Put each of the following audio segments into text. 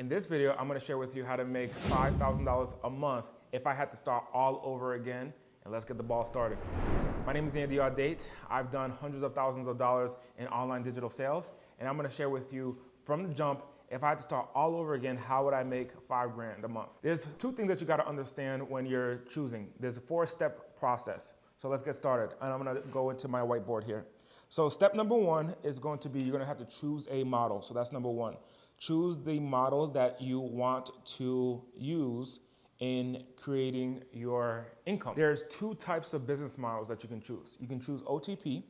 In this video, I'm gonna share with you how to make $5,000 a month if I had to start all over again, and let's get the ball started. My name is Andy Audate. I've done hundreds of thousands of dollars in online digital sales, and I'm gonna share with you from the jump, if I had to start all over again, how would I make $5,000 a month? There's two things that you gotta understand when you're choosing. There's a 4-step process. So let's get started, and I'm gonna go into my whiteboard here. So step number one is going to be, you're gonna have to choose a model. So that's number one. Choose the model that you want to use in creating your income. There's two types of business models that you can choose. You can choose OTP,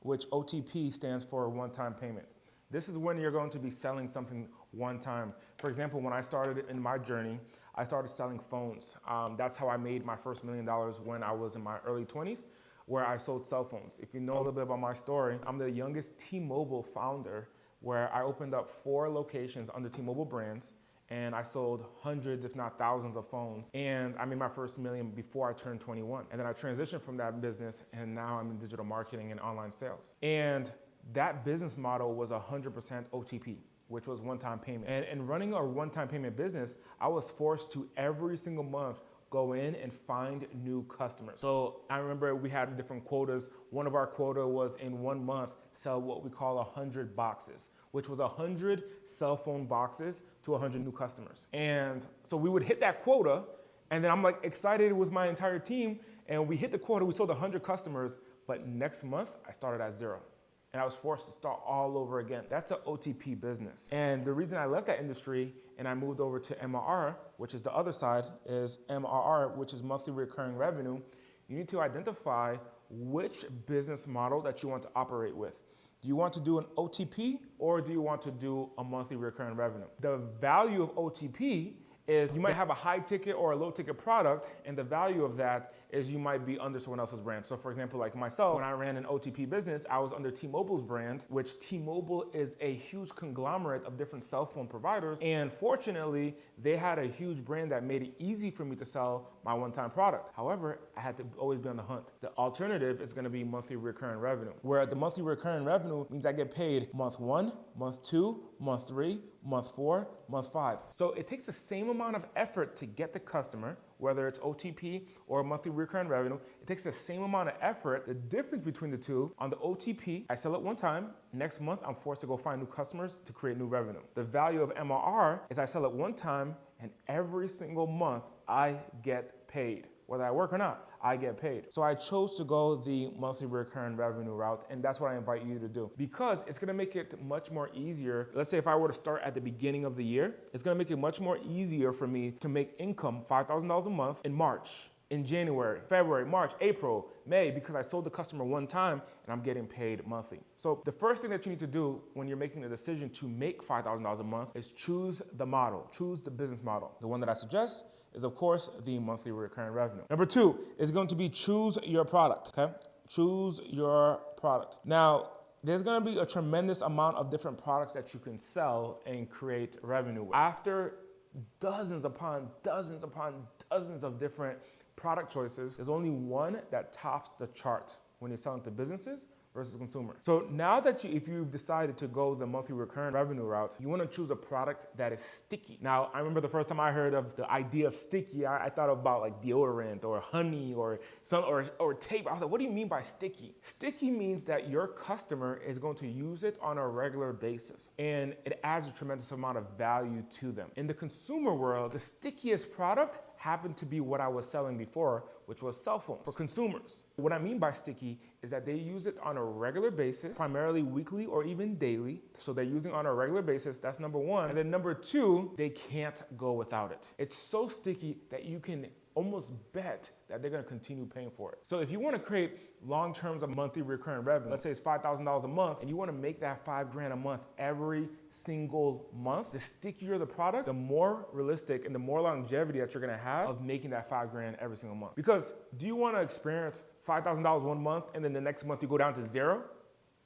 which OTP stands for one-time payment. This is when you're going to be selling something one time. For example, when I started in my journey, I started selling phones. That's how I made my first $1 million when I was in my early 20s, where I sold cell phones. If you know a little bit about my story, I'm the youngest T-Mobile founder, where I opened up 4 locations under T-Mobile brands, and I sold hundreds, if not thousands of phones. And I made my first $1 million before I turned 21. And then I transitioned from that business, and now I'm in digital marketing and online sales. And that business model was 100% OTP, which was one-time payment. And running a one-time payment business, I was forced to every single month go in and find new customers. So I remember we had different quotas. One of our quota was in 1 month, sell what we call 100 boxes, which was 100 cell phone boxes to 100 new customers. And so we would hit that quota, and then I'm like excited with my entire team, and we hit the quota, we sold 100 customers, but next month I started at 0. And I was forced to start all over again. That's an OTP business. And the reason I left that industry and I moved over to MRR, which is the other side, is MRR, which is monthly recurring revenue. You need to identify which business model that you want to operate with. Do you want to do an OTP or do you want to do a monthly recurring revenue? The value of OTP is you might have a high ticket or a low ticket product, and the value of that is you might be under someone else's brand. So for example, like myself, when I ran an OTP business, I was under T-Mobile's brand, which T-Mobile is a huge conglomerate of different cell phone providers. And fortunately, they had a huge brand that made it easy for me to sell my one-time product. However, I had to always be on the hunt. The alternative is gonna be monthly recurring revenue, where the monthly recurring revenue means I get paid month 1, month 2, month 3, month 4, month 5. So it takes the same amount of effort to get the customer, whether it's OTP or monthly recurring revenue. It takes the same amount of effort. The difference between the two, on the OTP, I sell it one time. Next month, I'm forced to go find new customers to create new revenue. The value of MRR is I sell it one time, and every single month, I get paid. Whether I work or not, I get paid. So I chose to go the monthly recurring revenue route, and that's what I invite you to do, because it's gonna make it much more easier. Let's say if I were to start at the beginning of the year, it's gonna make it much more easier for me to make income, $5,000 a month in March, in January, February, March, April, May, because I sold the customer one time and I'm getting paid monthly. So the first thing that you need to do when you're making the decision to make $5,000 a month is choose the model, choose the business model. The one that I suggest is, of course, the monthly recurring revenue. Number 2 is going to be choose your product, okay? Choose your product. Now, there's gonna be a tremendous amount of different products that you can sell and create revenue with. After dozens upon dozens upon dozens of different product choices, there's only one that tops the chart when you're selling to businesses versus consumers. So now that if you've decided to go the monthly recurring revenue route, you wanna choose a product that is sticky. Now, I remember the first time I heard of the idea of sticky, I thought about like deodorant or honey or tape. I was like, what do you mean by sticky? Sticky means that your customer is going to use it on a regular basis, and it adds a tremendous amount of value to them. In the consumer world, the stickiest product happened to be what I was selling before, which was cell phones for consumers. What I mean by sticky is that they use it on a regular basis, primarily weekly or even daily. So they're using it on a regular basis, that's number 1. And then number 2, they can't go without it. It's so sticky that you can almost bet that they're gonna continue paying for it. So if you wanna create long terms of monthly recurring revenue, let's say it's $5,000 a month, and you wanna make that $5,000 a month every single month, the stickier the product, the more realistic and the more longevity that you're gonna have of making that $5,000 every single month. Because do you wanna experience $5,000 one month and then the next month you go down to 0?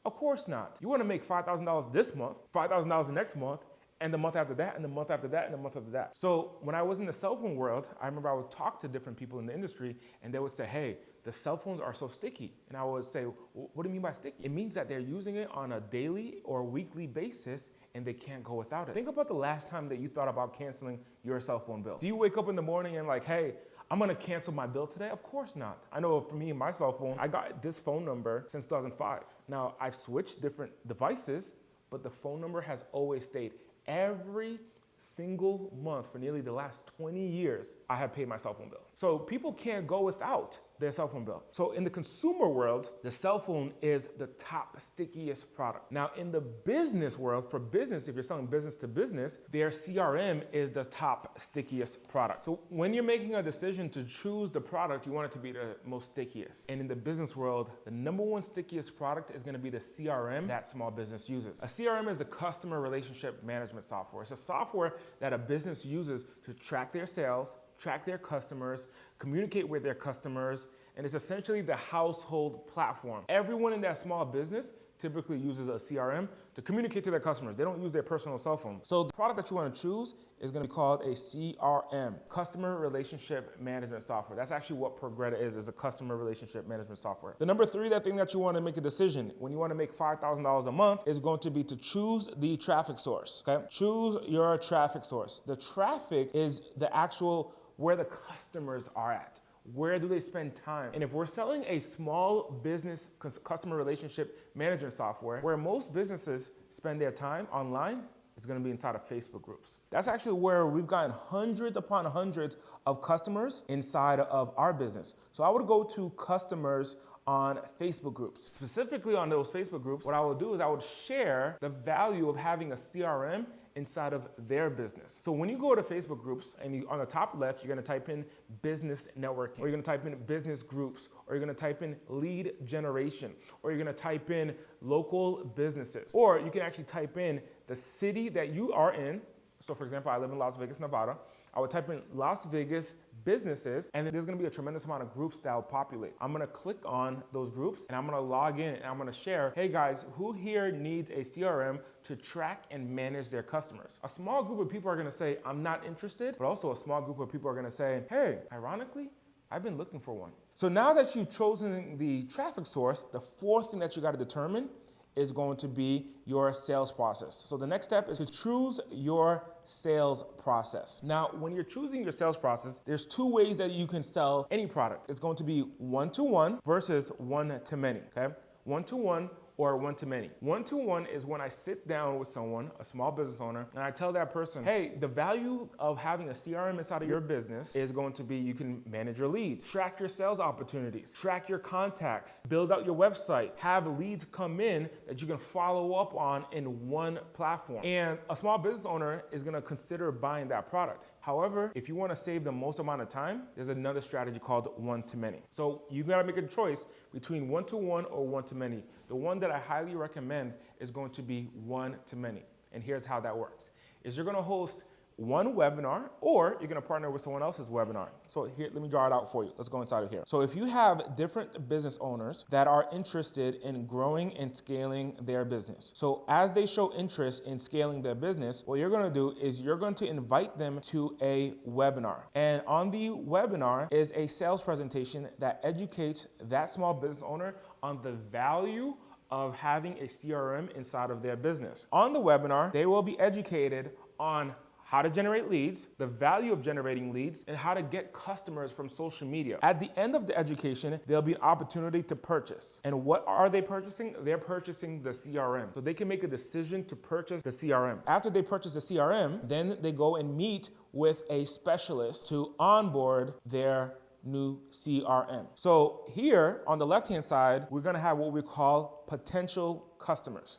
Of course not. You wanna make $5,000 this month, $5,000 the next month, and the month after that, and the month after that, and the month after that. So when I was in the cell phone world, I remember I would talk to different people in the industry, and they would say, hey, the cell phones are so sticky. And I would say, what do you mean by sticky? It means that they're using it on a daily or weekly basis, and they can't go without it. Think about the last time that you thought about canceling your cell phone bill. Do you wake up in the morning and like, hey, I'm gonna cancel my bill today? Of course not. I know for me and my cell phone, I got this phone number since 2005. Now, I've switched different devices, but the phone number has always stayed. Every single month for nearly the last 20 years, I have paid my cell phone bill. So people can't go without their cell phone bill. So in the consumer world, the cell phone is the top stickiest product. Now in the business world, for business, if you're selling business to business, their CRM is the top stickiest product. So when you're making a decision to choose the product, you want it to be the most stickiest. And in the business world, the number one stickiest product is gonna be the CRM that small business uses. A CRM is a customer relationship management software. It's a software that a business uses to track their sales, track their customers, communicate with their customers, and it's essentially the household platform. Everyone in that small business typically uses a CRM to communicate to their customers. They don't use their personal cell phone. So the product that you want to choose is going to be called a CRM, Customer Relationship Management Software. That's actually what Progretta is a customer relationship management software. The number three, that thing that you want to make a decision when you want to make $5,000 a month is going to be to choose the traffic source, okay? Choose your traffic source. The traffic is the actual where the customers are at. Where do they spend time? And if we're selling a small business customer relationship management software, where most businesses spend their time online, it's gonna be inside of Facebook groups. That's actually where we've gotten hundreds upon hundreds of customers inside of our business. So I would go to customers on Facebook groups. Specifically on those Facebook groups, what I would do is I would share the value of having a CRM inside of their business. So when you go to Facebook groups and on the top left, you're gonna type in business networking, or you're gonna type in business groups, or you're gonna type in lead generation, or you're gonna type in local businesses, or you can actually type in the city that you are in. So for example, I live in Las Vegas, Nevada. I would type in Las Vegas businesses, and then there's gonna be a tremendous amount of groups that will populate. I'm gonna click on those groups, and I'm gonna log in, and I'm gonna share, hey guys, who here needs a CRM to track and manage their customers? A small group of people are gonna say, I'm not interested, but also a small group of people are gonna say, hey, ironically, I've been looking for one. So now that you've chosen the traffic source, the fourth thing that you gotta determine is going to be your sales process. So the next step is to choose your sales process. Now, when you're choosing your sales process, there's two ways that you can sell any product. It's going to be one-to-one versus one-to-many, okay? One-to-one or one-to-many. One-to-one is when I sit down with someone, a small business owner, and I tell that person, hey, the value of having a CRM inside of your business is going to be you can manage your leads, track your sales opportunities, track your contacts, build out your website, have leads come in that you can follow up on in one platform. And a small business owner is gonna consider buying that product. However, if you want to save the most amount of time, there's another strategy called one-to-many. So you gotta make a choice between one-to-one or one-to-many. The one that I highly recommend is going to be one-to-many. And here's how that works. Is you're gonna host one webinar, or you're gonna partner with someone else's webinar. So here, let me draw it out for you. Let's go inside of here. So if you have different business owners that are interested in growing and scaling their business. So as they show interest in scaling their business, what you're gonna do is you're going to invite them to a webinar. And on the webinar is a sales presentation that educates that small business owner on the value of having a CRM inside of their business. On the webinar, they will be educated on how to generate leads, the value of generating leads, and how to get customers from social media. At the end of the education, there'll be an opportunity to purchase. And what are they purchasing? They're purchasing the CRM. So they can make a decision to purchase the CRM. After they purchase the CRM, then they go and meet with a specialist to onboard their new CRM. So here on the left-hand side, we're gonna have what we call potential customers,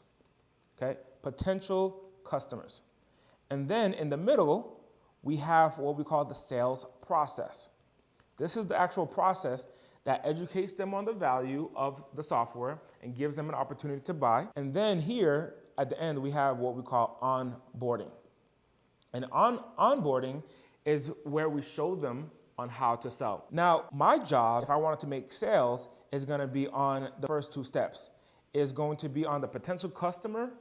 okay? Potential customers. And then in the middle, we have what we call the sales process. This is the actual process that educates them on the value of the software and gives them an opportunity to buy. And then here at the end, we have what we call onboarding. And onboarding is where we show them on how to sell. Now, my job, if I wanted to make sales, is gonna be on the first two steps. Is going to be on the potential customer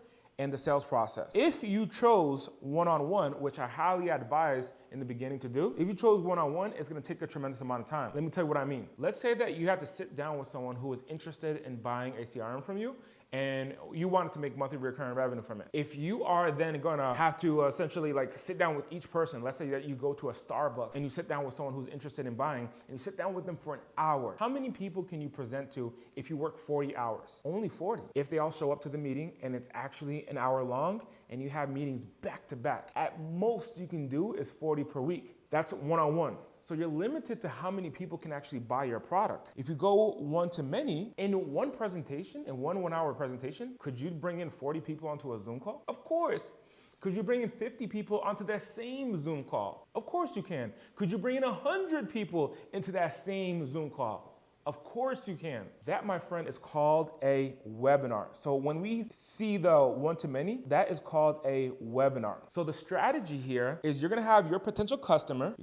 and the sales process. If you chose one-on-one, which I highly advise in the beginning to do, if you chose one-on-one, it's gonna take a tremendous amount of time. Let me tell you what I mean. Let's say that you have to sit down with someone who is interested in buying a CRM from you, and you wanted to make monthly recurring revenue from it. If you are then gonna have to essentially like sit down with each person, let's say that you go to a Starbucks and you sit down with someone who's interested in buying, and you sit down with them for an hour. How many people can you present to if you work 40 hours? Only 40. If they all show up to the meeting and it's actually an hour long and you have meetings back to back, at most you can do is 40 per week. That's one-on-one. So you're limited to how many people can actually buy your product. If you go one-to-many, in one presentation, in one 1-hour presentation, could you bring in 40 people onto a Zoom call? Of course. Could you bring in 50 people onto that same Zoom call? Of course you can. Could you bring in 100 people into that same Zoom call? Of course you can. That, my friend, is called a webinar. So when we see the one-to-many, that is called a webinar. So the strategy here is you're gonna have your potential customer,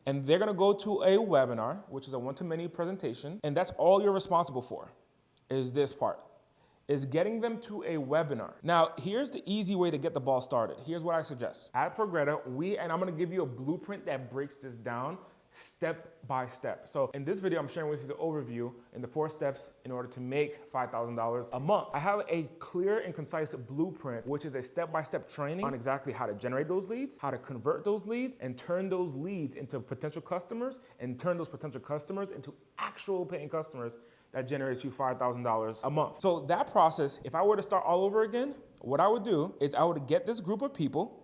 and they're gonna go to a webinar, which is a one-to-many presentation, and that's all you're responsible for, is this part, is getting them to a webinar. Now, here's the easy way to get the ball started. Here's what I suggest. At Progretta, and I'm gonna give you a blueprint that breaks this down step by step. So in this video, I'm sharing with you the overview and the 4 steps in order to make $5,000 a month. I have a clear and concise blueprint, which is a step-by-step training on exactly how to generate those leads, how to convert those leads, and turn those leads into potential customers, and turn those potential customers into actual paying customers that generates you $5,000 a month. So that process, if I were to start all over again, what I would do is I would get this group of people,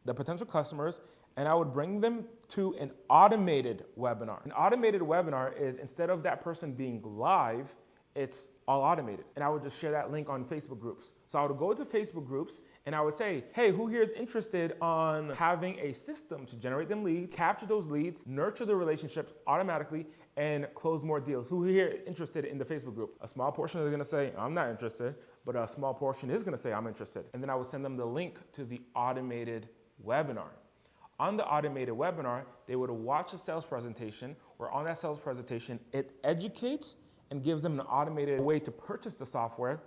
the potential customers, and I would bring them to an automated webinar. An automated webinar is, instead of that person being live, it's all automated. And I would just share that link on Facebook groups. So I would go to Facebook groups and I would say, hey, who here is interested on having a system to generate them leads, capture those leads, nurture the relationships automatically, and close more deals? Who here is interested in the Facebook group? A small portion is gonna say, I'm not interested, but a small portion is gonna say, I'm interested. And then I would send them the link to the automated webinar. On the automated webinar, they would watch a sales presentation, where on that sales presentation, it educates and gives them an automated way to purchase the software.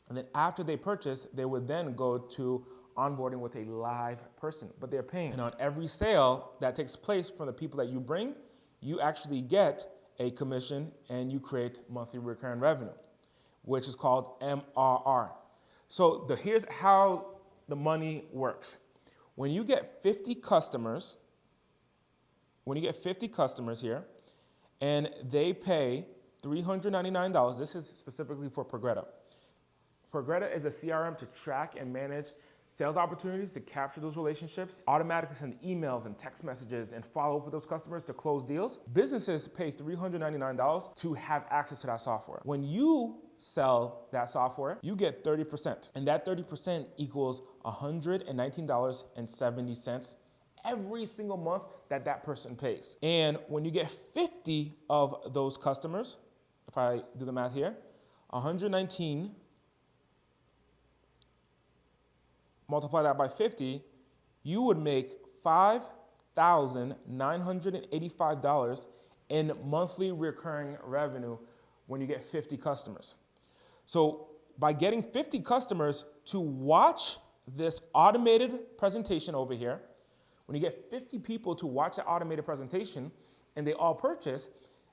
And then after they purchase, they would then go to onboarding with a live person, but they're paying. And on every sale that takes place from the people that you bring, you actually get a commission and you create monthly recurring revenue, which is called MRR. So here's how the money works. When you get 50 customers, here, and they pay $399, this is specifically for Progretta. Progretta is a CRM to track and manage sales opportunities, to capture those relationships, automatically send emails and text messages and follow up with those customers to close deals. Businesses pay $399 to have access to that software. When you sell that software, you get 30%. And that 30% equals $119.70 every single month that person pays. And when you get 50 of those customers, if I do the math here, 119, multiply that by 50, you would make $5,985 in monthly recurring revenue when you get 50 customers. So by getting 50 customers to watch this automated presentation over here, when you get 50 people to watch the automated presentation and they all purchase,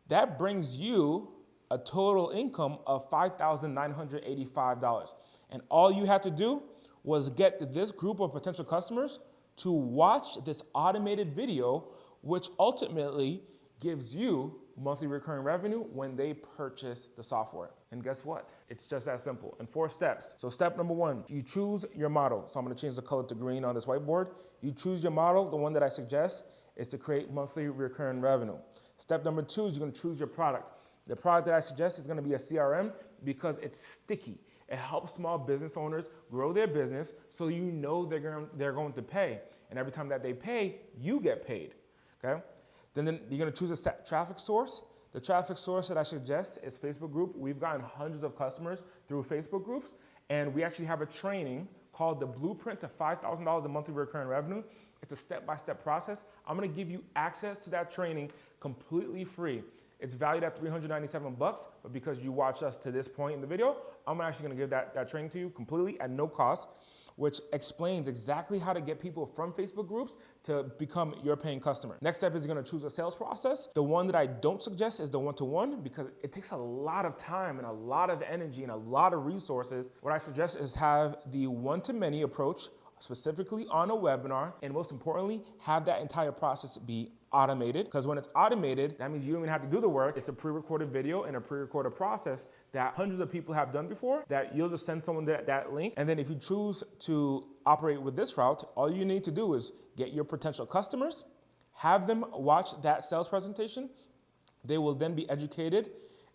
that brings you a total income of $5,985. And all you had to do was get this group of potential customers to watch this automated video, which ultimately gives you monthly recurring revenue when they purchase the software. And guess what? It's just that simple in 4 steps. So step number 1, you choose your model. So I'm gonna change the color to green on this whiteboard. You choose your model. The one that I suggest is to create monthly recurring revenue. Step number 2 is you're gonna choose your product. The product that I suggest is gonna be a CRM because it's sticky. It helps small business owners grow their business so you know they're going to pay. And every time that they pay, you get paid, okay? Then you're gonna choose a traffic source. The traffic source that I suggest is Facebook group. We've gotten hundreds of customers through Facebook groups, and we actually have a training called the Blueprint to $5,000 in monthly recurring revenue. It's a step-by-step process. I'm gonna give you access to that training completely free. It's valued at $397, but because you watched us to this point in the video, I'm actually gonna give that training to you completely at no cost, which explains exactly how to get people from Facebook groups to become your paying customer. Next step is you're gonna choose a sales process. The one that I don't suggest is the one-to-one because it takes a lot of time and a lot of energy and a lot of resources. What I suggest is have the one-to-many approach, specifically on a webinar, and most importantly, have that entire process be automated, because when it's automated, that means you don't even have to do the work. It's a pre-recorded video and a pre-recorded process that hundreds of people have done before, that you'll just send someone that link. And then if you choose to operate with this route, all you need to do is get your potential customers, have them watch that sales presentation. They will then be educated,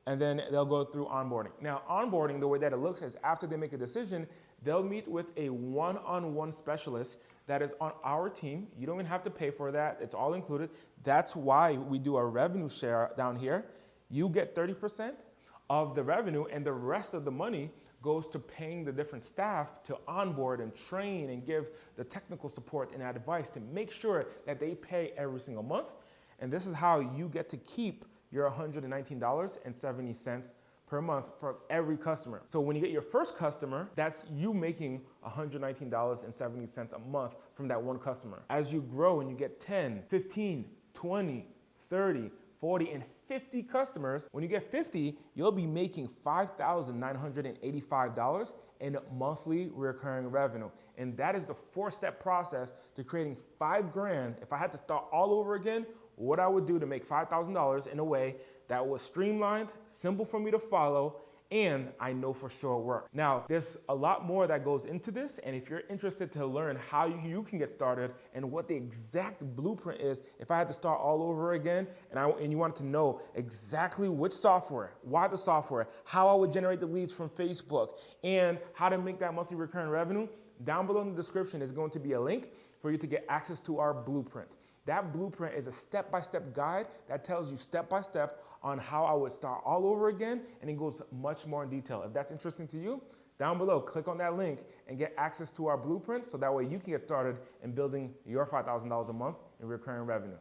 and then they'll go through onboarding. Now, onboarding, the way that it looks is after they make a decision, they'll meet with a one-on-one specialist that is on our team. You don't even have to pay for that. It's all included. That's why we do a revenue share down here. You get 30% of the revenue, and the rest of the money goes to paying the different staff to onboard and train and give the technical support and advice to make sure that they pay every single month. And this is how you get to keep your $119.70 per month for every customer. So when you get your first customer, that's you making $119.70 a month from that one customer. As you grow and you get 10, 15, 20, 30, 40, and 50 customers, when you get 50, you'll be making $5,985 in monthly recurring revenue. And that is the 4-step process to creating $5,000. If I had to start all over again, what I would do to make $5,000 in a way that was streamlined, simple for me to follow, and I know for sure work. Now, there's a lot more that goes into this, and if you're interested to learn how you can get started and what the exact blueprint is, if I had to start all over again, and you wanted to know exactly which software, why the software, how I would generate the leads from Facebook, and how to make that monthly recurring revenue, down below in the description is going to be a link for you to get access to our blueprint. That blueprint is a step-by-step guide that tells you step-by-step on how I would start all over again, and it goes much more in detail. If that's interesting to you, down below, click on that link and get access to our blueprint so that way you can get started in building your $5,000 a month in recurring revenue.